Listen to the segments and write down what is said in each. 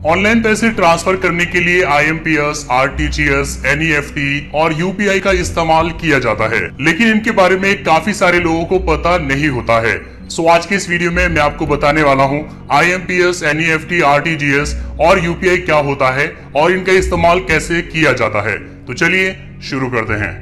Online पैसे transfer करने के लिए आईएमपीएस, आरटीजीएस, एनईएफटी और यूपीआई का इस्तेमाल किया जाता है, लेकिन इनके बारे में काफी सारे लोगों को पता नहीं होता है। सो आज के इस वीडियो में मैं आपको बताने वाला हूं आईएमपीएस, एनईएफटी, आरटीजीएस और यूपीआई क्या होता है और इनका इस्तेमाल कैसे किया जाता है। तो चलिए शुरू करते हैं।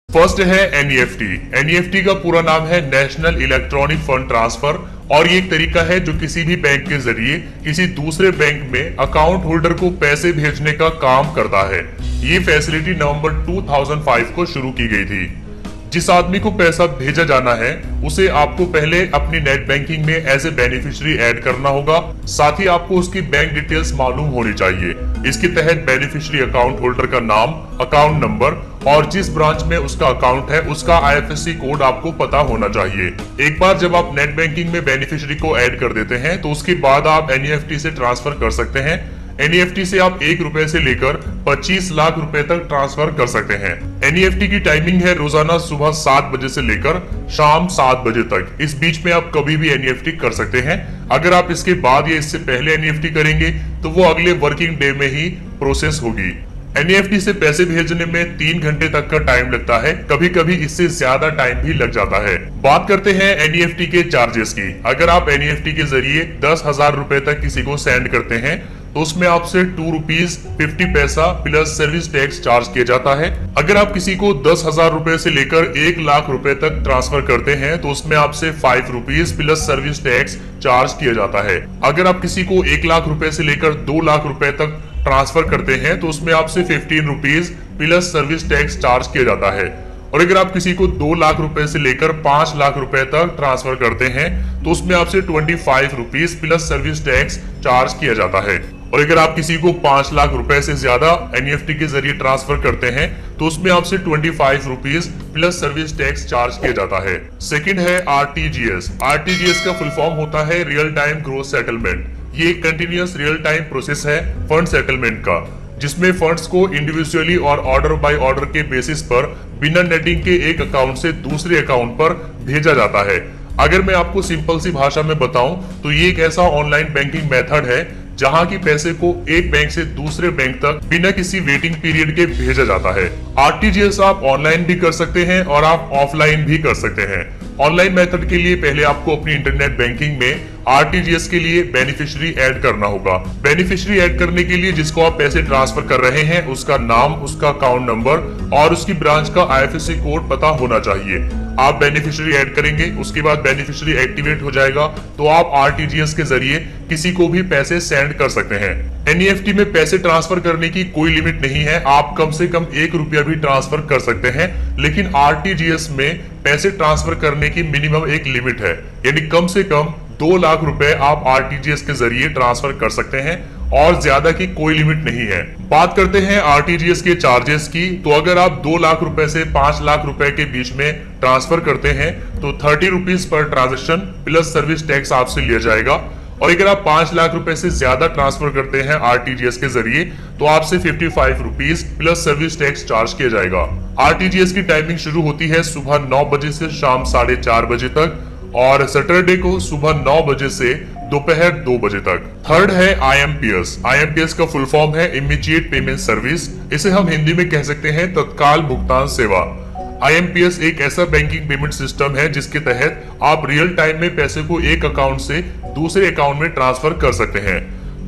फर्स्ट है एनईएफटी। एनईएफटी का पूरा नाम है नेशनल इलेक्ट्रॉनिक फंड ट्रांसफर और ये एक तरीका है जो किसी भी बैंक के जरिए किसी दूसरे बैंक में अकाउंट होल्डर को पैसे भेजने का काम करता है। ये फैसिलिटी नवंबर 2005 को शुरू की गई थी। जिस आदमी को पैसा भेजा जाना है उसे आपको पहले अपनी नेट बैंकिंग में एज ए बेनिफिशियरी ऐड करना होगा। साथ ही आपको उसकी बैंक डिटेल्स मालूम होनी चाहिए। इसके तहत बेनिफिशियरी अकाउंट होल्डर का नाम, अकाउंट नंबर और जिस ब्रांच में उसका अकाउंट है उसका आईएफएससी कोड आपको पता होना चाहिए। एक बार जब आप नेट बैंकिंग में बेनिफिशियरी को ऐड कर देते हैं तो उसके बाद आप एनईएफटी से ट्रांसफर कर सकते हैं। एनईएफटी से आप 1 रुपए से लेकर 25 लाख रुपए तक ट्रांसफर कर सकते हैं। एनईएफटी की टाइमिंग है रोजाना सुबह 7 बजे से लेकर शाम 7 बजे तक। इस बीच में आप कभी भी एनईएफटी कर सकते हैं। अगर आप इसके बाद या इससे पहले एनईएफटी करेंगे तो वो अगले वर्किंग डे में ही प्रोसेस होगी। एनईएफटी से पैसे भेजने में 3 घंटे तक का टाइम लगता है, कभी कभी इससे ज्यादा टाइम भी लग जाता है। बात करते हैं एनईएफटी के चार्जेस की। अगर आप एनईएफटी के जरिए 10,000 रुपए तक किसी को सेंड करते हैं तो उसमें आपसे ₹2.50 प्लस सर्विस टैक्स चार्ज किया जाता है। अगर आप किसी को 10,000 रुपए से लेकर 1 लाख रुपए तक ट्रांसफर करते हैं तो उसमें आपसे ₹5 प्लस सर्विस टैक्स चार्ज किया जाता है। अगर आप किसी को 1 लाख रुपए से लेकर 2 लाख रुपए तक ट्रांसफर करते हैं तो उसमें आपसे ₹15 प्लस सर्विस टैक्स चार्ज किया जाता है। और अगर आप किसी को 2 लाख रुपए से लेकर 5 लाख रुपए तक ट्रांसफर करते हैं तो उसमें आपसे ₹25 प्लस सर्विस टैक्स चार्ज किया जाता है। और अगर आप किसी को 5 लाख रुपए से ज्यादा एनईएफटी के जरिए ट्रांसफर करते हैं तो उसमें आपसे ₹25 प्लस सर्विस टैक्स चार्ज किया जाता है। सेकंड है आरटीजीएस। आरटीजीएस का फुल फॉर्म होता है रियल टाइम ग्रोस सेटलमेंट। ये एक कंटिन्यूअस रियल टाइम प्रोसेस है फंड सेटलमेंट का, जिसमें फंड्स को इंडिविजुअली और ऑर्डर बाय ऑर्डर के बेसिस पर बिना नेटिंग के एक अकाउंट से दूसरे अकाउंट पर भेजा जाता है। अगर मैं आपको सिंपल सी भाषा में बताऊं तो ये एक ऐसा ऑनलाइन बैंकिंग मेथड है जहां की पैसे को एक बैंक से दूसरे बैंक तक बिना किसी वेटिंग पीरियड के भेजा जाता है। आरटीजीएस आप ऑनलाइन भी कर सकते हैं और आप ऑफलाइन भी कर सकते हैं। ऑनलाइन मेथड के लिए पहले आपको अपनी इंटरनेट बैंकिंग में आरटीजीएस के लिए बेनिफिशियरी ऐड करना होगा। बेनिफिशियरी ऐड करने के लिए जिसको आप पैसे ट्रांसफर कर रहे हैं उसका नाम, उसका अकाउंट नंबर और उसकी ब्रांच का आईएफएससी कोड पता होना चाहिए। आप बेनिफिशियरी ऐड करेंगे, उसके बाद बेनिफिशियरी एक्टिवेट हो जाएगा तो आप आरटीजीएस के जरिए किसी को भी पैसे सेंड कर सकते हैं। एनईएफटी में पैसे ट्रांसफर करने की कोई लिमिट नहीं है, आप कम से कम 1 रुपया भी ट्रांसफर कर सकते हैं। लेकिन आरटीजीएस में पैसे ट्रांसफर करने की मिनिमम एक लिमिट है, यानी कम से कम 2 लाख रुपए आप आरटीजीएस के जरिए ट्रांसफर कर सकते हैं और ज्यादा की कोई लिमिट नहीं है। बात करते हैं आरटीजीएस के चार्जेस की। तो अगर आप 2 लाख रुपए से 5 लाख रुपए के बीच में ट्रांसफर करते हैं तो ₹30 per transaction plus service tax आपसे लिया जाएगा। और अगर आप 5 लाख रुपए से ज्यादा ट्रांसफर करते हैं आरटीजीएस के जरिए तो आपसे ₹55 प्लस सर्विस टैक्स चार्ज किया जाएगा। आरटीजीएस की टाइमिंग शुरू होती है सुबह 9 बजे से शाम 4:30 बजे तक और सैटरडे को सुबह 9 बजे से दोपहर 2 बजे तक। थर्ड है आईएमपीएस। आईएमपीएस का फुल फॉर्म है इमीडिएट पेमेंट सर्विस। इसे हम हिंदी में कह सकते हैं तत्काल भुगतान सेवा। आईएमपीएस एक ऐसा बैंकिंग पेमेंट सिस्टम है जिसके तहत आप रियल टाइम में पैसे को एक अकाउंट से दूसरे अकाउंट में ट्रांसफर कर सकते हैं।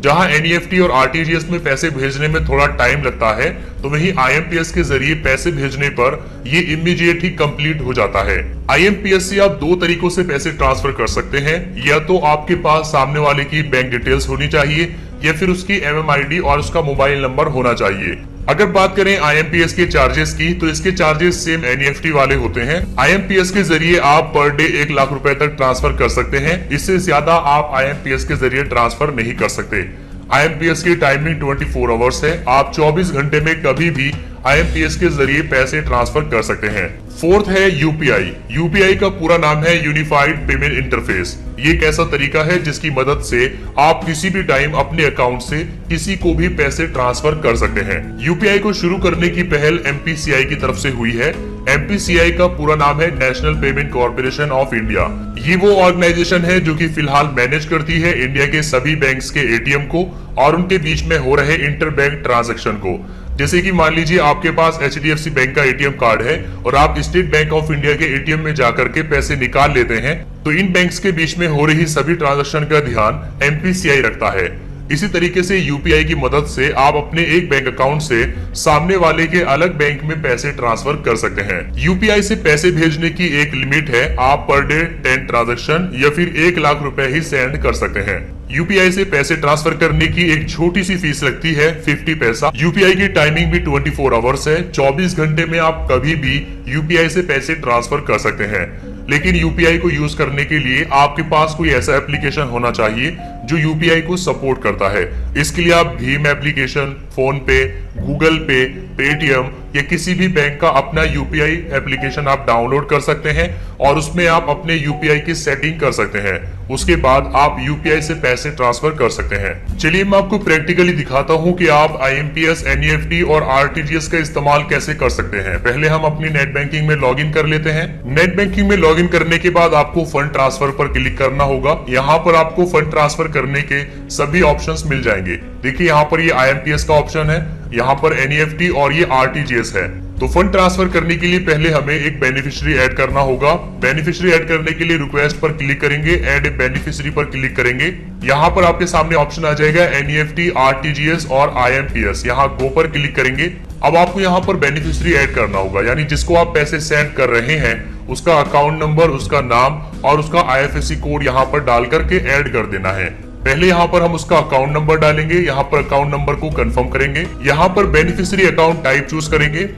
जहां एनईएफटी और आरटीजीएस में पैसे भेजने में थोड़ा टाइम लगता है तो वहीं आईएमपीएस के जरिए पैसे भेजने पर ये इमीडिएट ही कंप्लीट हो जाता है। आईएमपीएस से आप 2 तरीकों से पैसे ट्रांसफर कर सकते हैं, या तो आपके पास सामने वाले की बैंक डिटेल्स होनी चाहिए या फिर उसकी एमएमआईडी और उसका मोबाइल नंबर होना चाहिए। अगर बात करें आईएमपीएस के चार्जेस की तो इसके चार्जेस सेम एनईएफटी वाले होते हैं। आईएमपीएस के जरिए आप पर डे 1 लाख रुपए तक ट्रांसफर कर सकते हैं, इससे ज्यादा आप आईएमपीएस के जरिए ट्रांसफर नहीं कर सकते। आईएमपीएस की टाइमिंग 24 आवर्स है, आप 24 घंटे में कभी भी आईएमपीएस के जरिए पैसे ट्रांसफर कर सकते हैं। फोर्थ है यूपीआई। यूपीआई का पूरा नाम है यूनिफाइड पेमेंट इंटरफेस। ये एक ऐसा तरीका है जिसकी मदद से आप किसी भी टाइम अपने अकाउंट से किसी को भी पैसे ट्रांसफर कर सकते हैं। यूपीआई को शुरू करने की पहल एमपीसीआई की तरफ से हुई है। MPCI का पूरा नाम है national payment corporation of India. ये वो ऑर्गेनाइजेशन है जो कि फिलहाल मैनेज करती है इंडिया के सभी बैंक्स के एटीएम को और उनके बीच में हो रहे इंटर बैंक ट्रांजैक्शन को। जैसे कि मान लीजिए आपके पास HDFC बैंक का एटीएम कार्ड है और आप स्टेट बैंक ऑफ इंडिया के एटीएम में जाकर के पैसे निकाल लेते हैं, तो इन बैंक्स के बीच में हो रही सभी ट्रांजैक्शन का ध्यान MPCI रखता है। इसी तरीके से यूपीआई की मदद से आप अपने एक बैंक अकाउंट से सामने वाले के अलग बैंक में पैसे ट्रांसफर कर सकते हैं। यूपीआई से पैसे भेजने की एक लिमिट है, आप पर डे 10 ट्रांजैक्शन या फिर 1 लाख रुपए ही सेंड कर सकते हैं। यूपीआई से पैसे ट्रांसफर करने की एक छोटी सी फीस लगती है 50 पैसा। यूपीआई की टाइमिंग भी 24 आवर्स है, 24 घंटे में आप कभी भी यूपीआई से पैसे ट्रांसफर कर सकते हैं। लेकिन यूपीआई को यूज करने के लिए आपके पास कोई ऐसा एप्लीकेशन होना चाहिए जो यूपीआई को सपोर्ट करता है। इसके लिए आप भीम एप्लीकेशन, फोन पे, गूगल पे, पेटीएम या किसी भी बैंक का अपना यूपीआई एप्लीकेशन आप डाउनलोड कर सकते हैं और उसमें आप अपने यूपीआई की सेटिंग कर सकते हैं। उसके बाद आप यूपीआई से पैसे ट्रांसफर कर सकते हैं। चलिए मैं आपको प्रैक्टिकली दिखाता हूं कि आप IMPS, NEFT और RTGS का इस्तेमाल कैसे कर सकते हैं। पहले हम अपनी नेट बैंकिंग में लॉगिन कर लेते हैं। नेट बैंकिंग में लॉगिन करने के बाद आपको फंड ट्रांसफर पर क्लिक करना होगा। यहाँ पर आपको फंड ट्रांसफर करने के सभी ऑप्शंस मिल जाएंगे। देखिए यहाँ पर ये IMPS का ऑप्शन है, यहाँ पर NEFT और ये RTGS है। तो फंड ट्रांसफर करने के लिए पहले हमें एक बेनिफिशियरी ऐड करना होगा। बेनिफिशियरी ऐड करने के लिए रिक्वेस्ट पर क्लिक करेंगे, ऐड ए बेनिफिशियरी पर क्लिक करेंगे। यहाँ पर आपके सामने ऑप्शन आ जाएगा NEFT, RTGS और IMPS। यहाँ गो पर क्लिक करेंगे। अब आपको यहाँ पर बेनिफिशियरी ऐड करना होगा, यानी जिसको आप पैसे सेंड कर रहे हैं उसका अकाउंट नंबर, उसका नाम और उसका IFSC कोड यहाँ पर डाल करके ऐड कर देना है। पहले यहाँ पर हम उसका अकाउंट नंबर डालेंगे, यहाँ पर अकाउंट नंबर को कंफर्म करेंगे, यहाँ पर बेनिफिशियरी अकाउंट टाइप चूज करेंगे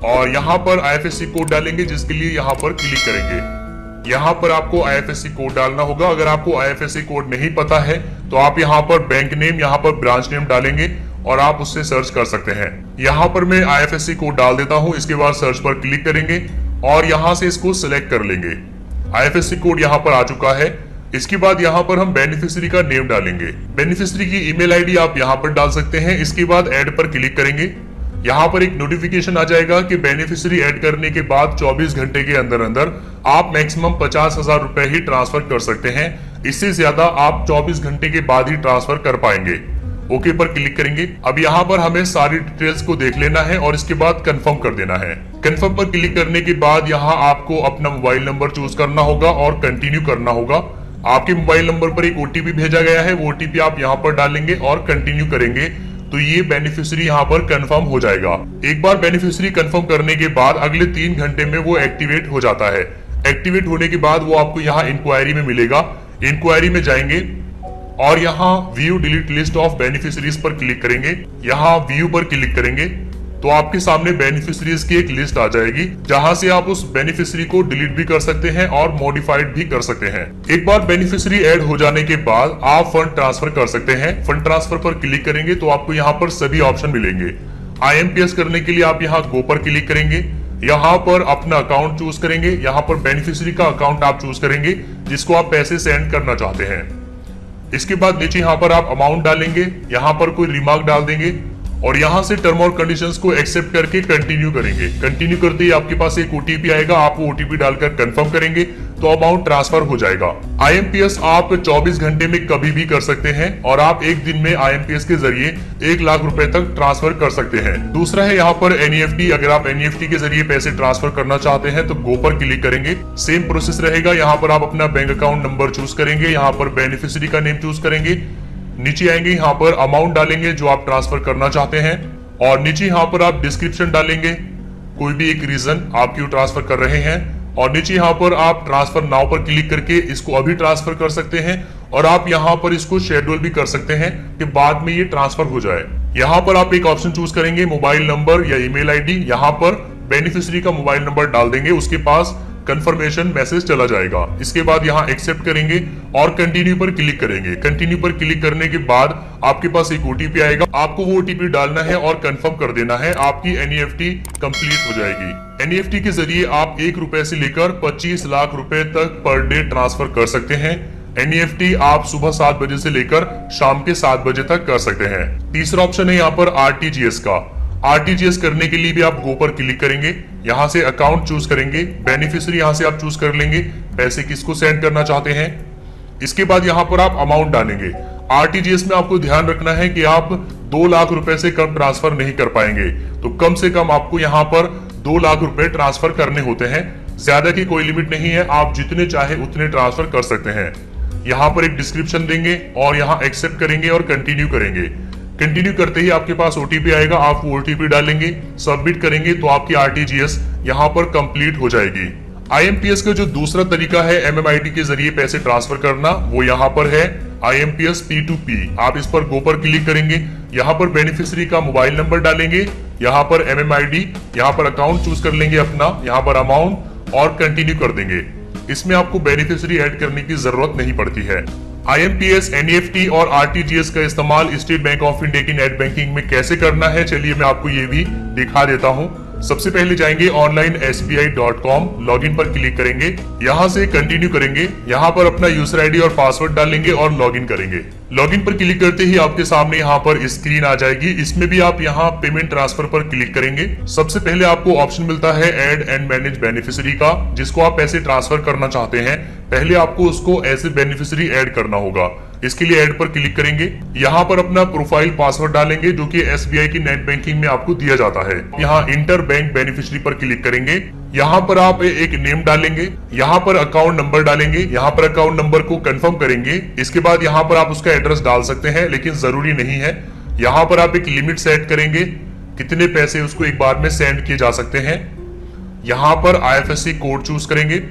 और यहाँ पर IFSC कोड डालेंगे, जिसके लिए यहाँ पर क्लिक करेंगे। यहाँ पर आपको IFSC कोड डालना होगा। अगर आपको IFSC कोड नहीं पता है तो आप यहाँ पर बैंक नेम, यहाँ पर ब्रांच नेम डालेंगे और आप उससे सर्च कर सकते हैं। यहाँ पर मैं IFSC कोड डाल देता हूँ। इसके बाद सर्च पर क्लिक करेंगे और यहाँ से इसको सिलेक्ट कर लेंगे। IFSC कोड यहाँ पर आ चुका है। इसके बाद यहाँ पर हम बेनिफिशियरी का नेम डालेंगे। बेनिफिशियरी की ईमेल आईडी आप यहाँ पर डाल सकते हैं। इसके बाद ऐड पर क्लिक करेंगे। यहाँ पर एक नोटिफिकेशन आ जाएगा कि बेनिफिशियरी ऐड करने के बाद 24 घंटे के अंदर अंदर आप मैक्सिमम 50,000 रुपए ही ट्रांसफर कर सकते हैं। इससे ज्यादा आप 24 घंटे के बाद ही ट्रांसफर कर पाएंगे। ओके पर क्लिक करेंगे। अब यहाँ पर हमें सारी डिटेल्स को देख लेना है और इसके बाद कंफर्म कर देना है। कंफर्म पर क्लिक करने के बाद यहाँ आपको अपना मोबाइल नंबर चूज करना होगा और कंटिन्यू करना होगा। आपके मोबाइल नंबर पर एक OTP भेजा गया है, वो OTP आप यहाँ पर डालेंगे और कंटिन्यू करेंगे तो ये बेनिफिशियरी यहाँ पर कंफर्म हो जाएगा। एक बार बेनिफिशियरी कंफर्म करने के बाद अगले 3 घंटे में वो एक्टिवेट हो जाता है। एक्टिवेट होने के बाद वो आपको यहाँ इंक्वायरी में मिलेगा। इंक्वायरी में जाएंगे और यहाँ view delete list of beneficiaries पर क्लिक करेंगे। यहाँ व्यू पर क्लिक करेंगे तो आपके सामने बेनिफिशियरीज की एक लिस्ट आ जाएगी, जहां से आप उस बेनिफिशियरी को डिलीट भी कर सकते हैं और मॉडिफाइड भी कर सकते हैं। एक बार बेनिफिशियरी ऐड हो जाने के बाद आप फंड ट्रांसफर कर सकते हैं। फंड ट्रांसफर पर क्लिक करेंगे तो आपको यहाँ पर सभी ऑप्शन मिलेंगे। IMPS करने के लिए आप यहाँ गो पर क्लिक करेंगे। यहाँ पर अपना अकाउंट चूज करेंगे। यहाँ पर बेनिफिशियरी का अकाउंट आप चूज करेंगे जिसको आप पैसे सेंड करना चाहते हैं। इसके बाद नीचे यहाँ पर आप अमाउंट डालेंगे, यहाँ पर कोई रिमार्क डाल देंगे और यहाँ से टर्म और कंडीशंस को एक्सेप्ट करके कंटिन्यू करेंगे। कंटिन्यू करते ही आपके पास एक OTP आएगा, आप वो OTP डालकर कंफर्म करेंगे तो अमाउंट ट्रांसफर हो जाएगा। IMPS आप 24 घंटे में कभी भी कर सकते हैं और आप एक दिन में IMPS के जरिए 1 लाख रुपए तक ट्रांसफर कर सकते हैं। दूसरा है यहाँ पर NEFT। अगर आप NEFT के जरिए पैसे ट्रांसफर करना चाहते हैं तो गो पर क्लिक करेंगे। सेम प्रोसेस रहेगा। यहाँ पर आप अपना बैंक अकाउंट नंबर चूज करेंगे, यहाँ पर बेनिफिशियरी का नेम चूज करेंगे, नीचे आएंगे, यहाँ पर अमाउंट डालेंगे जो आप ट्रांसफर करना चाहते हैं और नीचे यहाँ पर आप डिस्क्रिप्शन डालेंगे, कोई भी एक रीजन आप क्यों ट्रांसफर कर रहे हैं और नीचे यहाँ पर आप ट्रांसफर नाउ पर क्लिक करके इसको अभी ट्रांसफर कर सकते हैं और आप यहाँ पर इसको शेड्यूल भी कर सकते हैं कि बाद में ये ट्रांसफर हो जाए। यहाँ पर आप एक ऑप्शन चूज करेंगे, मोबाइल नंबर या ईमेल आईडी। यहाँ पर बेनिफिशियरी का मोबाइल नंबर डाल देंगे, उसके पास कंफर्मेशन मैसेज चला जाएगा। इसके बाद यहाँ एक्सेप्ट करेंगे और कंटिन्यू पर क्लिक करेंगे। कंटिन्यू पर क्लिक करने के बाद आपके पास एक OTP आएगा, आपको वो OTP डालना है और कंफर्म कर देना है। आपकी NEFT कंप्लीट हो जाएगी। NEFT के जरिए आप 1 रुपए से लेकर 25 लाख रुपए तक पर डे ट्रांसफर कर सकते हैं। NEFT आप सुबह 7 बजे से लेकर शाम के 7 बजे तक कर सकते हैं। तीसरा ऑप्शन है यहाँ पर RTGS का। आरटीजीएस करने के लिए भी आप गो पर क्लिक करेंगे, यहाँ से अकाउंट चूज करेंगे, बेनिफिशियरी यहाँ से आप चूज कर लेंगे, पैसे किसको सेंड करना चाहते हैं। इसके बाद यहाँ पर आप अमाउंट डालेंगे। आरटीजीएस में आपको ध्यान रखना है कि आप 2 लाख रुपए से कम ट्रांसफर नहीं कर पाएंगे, तो कम से कम आपको यहाँ पर 2 लाख रुपए ट्रांसफर करने होते हैं। ज्यादा की कोई लिमिट नहीं है, आप जितने चाहे उतने ट्रांसफर कर सकते हैं। यहाँ पर एक डिस्क्रिप्शन देंगे और यहाँ एक्सेप्ट करेंगे और कंटिन्यू करेंगे। कंटिन्यू करते ही आपके पास ओटीपी आएगा, आप वो ओटीपी डालेंगे, सबमिट करेंगे तो आपकी आरटीजीएस यहाँ पर कंप्लीट हो जाएगी। आईएमपीएस का जो दूसरा तरीका है एमएमआईडी के जरिए पैसे ट्रांसफर करना, वो यहाँ पर है आईएमपीएस P2P। आप इस पर गो पर क्लिक करेंगे, यहाँ पर बेनिफिशियरी का मोबाइल नंबर डालेंगे, यहाँ पर एमएमआईडी, यहाँ पर अकाउंट चूज कर लेंगे अपना, यहाँ पर अमाउंट और कंटिन्यू कर देंगे। इसमें आपको बेनिफिशियरी ऐड करने की जरूरत नहीं पड़ती है। आईएमपीएस, एनईएफटी और आरटीजीएस का इस्तेमाल स्टेट बैंक ऑफ इंडिया की नेट बैंकिंग में कैसे करना है, चलिए मैं आपको ये भी दिखा देता हूँ। सबसे पहले जाएंगे ऑनलाइन SBI.com, लॉगिन पर क्लिक करेंगे, यहाँ से कंटिन्यू करेंगे, यहाँ पर अपना यूजर आईडी और पासवर्ड डालेंगे और लॉगिन करेंगे। लॉगिन पर क्लिक करते ही आपके सामने यहाँ पर स्क्रीन आ जाएगी। इसमें भी आप यहाँ पेमेंट ट्रांसफर पर क्लिक करेंगे। सबसे पहले आपको ऑप्शन मिलता है ऐड एंड मैनेज बेनिफिशियरी का, जिसको आप पैसे ट्रांसफर करना चाहते हैं। पहले आपको उसको एज ए बेनिफिशियरी ऐड करना होगा। इसके लिए ऐड पर क्लिक करेंगे, यहाँ पर अपना प्रोफाइल पासवर्ड डालेंगे जो कि एसबीआई की नेट बैंकिंग में आपको दिया जाता है। यहाँ इंटर बैंक बेनिफिशियरी पर क्लिक करेंगे, यहाँ पर आप एक नेम डालेंगे, यहाँ पर अकाउंट नंबर डालेंगे, यहाँ पर अकाउंट नंबर को कंफर्म करेंगे। इसके बाद यहाँ पर आप उसका एड्रेस डाल सकते हैं, लेकिन जरूरी नहीं है। यहाँ पर आप एक लिमिट सेट करेंगे, कितने पैसे उसको एक बार में सेंड किए जा सकते हैं। यहाँ पर आईएफएससी कोड चूज करेंगे,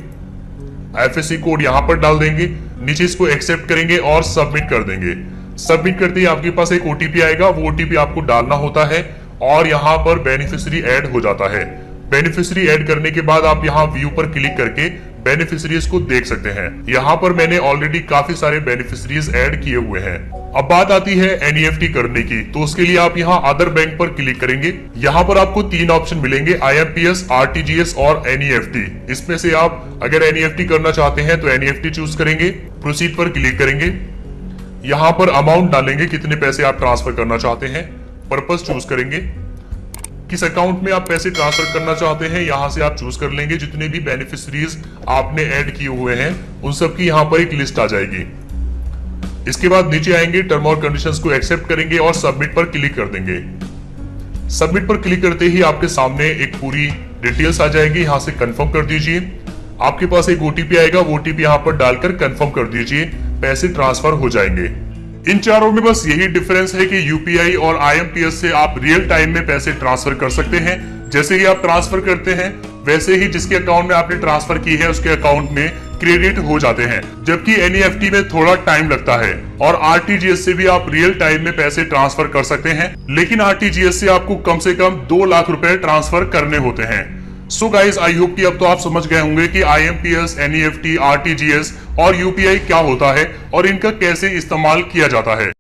आईएफएससी कोड यहाँ पर डाल देंगे, नीचे इसको एक्सेप्ट करेंगे और सबमिट कर देंगे। सबमिट करते ही आपके पास एक ओटीपी आएगा, वो ओटीपी आपको डालना होता है और यहाँ पर बेनिफिशियरी ऐड हो जाता है। बेनिफिशियरी ऐड करने के बाद आप यहाँ व्यू पर क्लिक करके बेनिफिशियरीज को देख सकते हैं। यहाँ पर मैंने ऑलरेडी काफी सारे बेनिफिशियरीज ऐड किए हुए हैं। अब बात आती है एनईएफटी करने की, तो उसके लिए आप यहाँ अदर बैंक पर क्लिक करेंगे। यहाँ पर आपको 3 ऑप्शन मिलेंगे, आईएमपीएस, आरटीजीएस और एनईएफटी। इसमें से आप अगर एनईएफटी करना चाहते हैं तो एनईएफटी चूज करेंगे, प्रोसीड पर क्लिक करेंगे, यहाँ पर अमाउंट डालेंगे, कितने पैसे आप ट्रांसफर करना चाहते हैं, पर्पस चूज करेंगे, किस अकाउंट में आप पैसे ट्रांसफर करना चाहते हैं यहाँ से आप चूज कर लेंगे। जितने भी बेनिफिशियरीज आपने ऐड किए हुए हैं उन सब की यहाँ पर एक लिस्ट आ जाएगी। इसके बाद नीचे आएंगे, टर्म और कंडीशंस को एक्सेप्ट करेंगे और सबमिट पर क्लिक कर देंगे। सबमिट पर क्लिक करते ही आपके सामने एक पूरी डिटेल्स आ जाएगी, यहाँ से कंफर्म कर दीजिए। आपके पास एक ओटीपी आएगा, वो ओटीपी यहाँ पर डालकर कंफर्म कर दीजिए, पैसे ट्रांसफर हो जाएंगे। इन चारों में बस यही डिफरेंस है कि यूपीआई और आईएमपीएस से आप रियल टाइम में पैसे ट्रांसफर कर सकते हैं। जैसे ही आप ट्रांसफर करते हैं वैसे ही जिसके अकाउंट में आपने ट्रांसफर की है उसके अकाउंट में क्रेडिट हो जाते हैं, जबकि एनईएफटी में थोड़ा टाइम लगता है। और आरटीजीएस से भी आप रियल टाइम में पैसे ट्रांसफर कर सकते हैं, लेकिन आरटीजीएस से आपको कम से कम 2 लाख रुपए ट्रांसफर करने होते हैं। सो गाइस, आई होप कि अब तो आप समझ गए होंगे कि आईएमपीएस, एनईएफटी, आरटीजीएस और यूपीआई क्या होता है और इनका कैसे इस्तेमाल किया जाता है।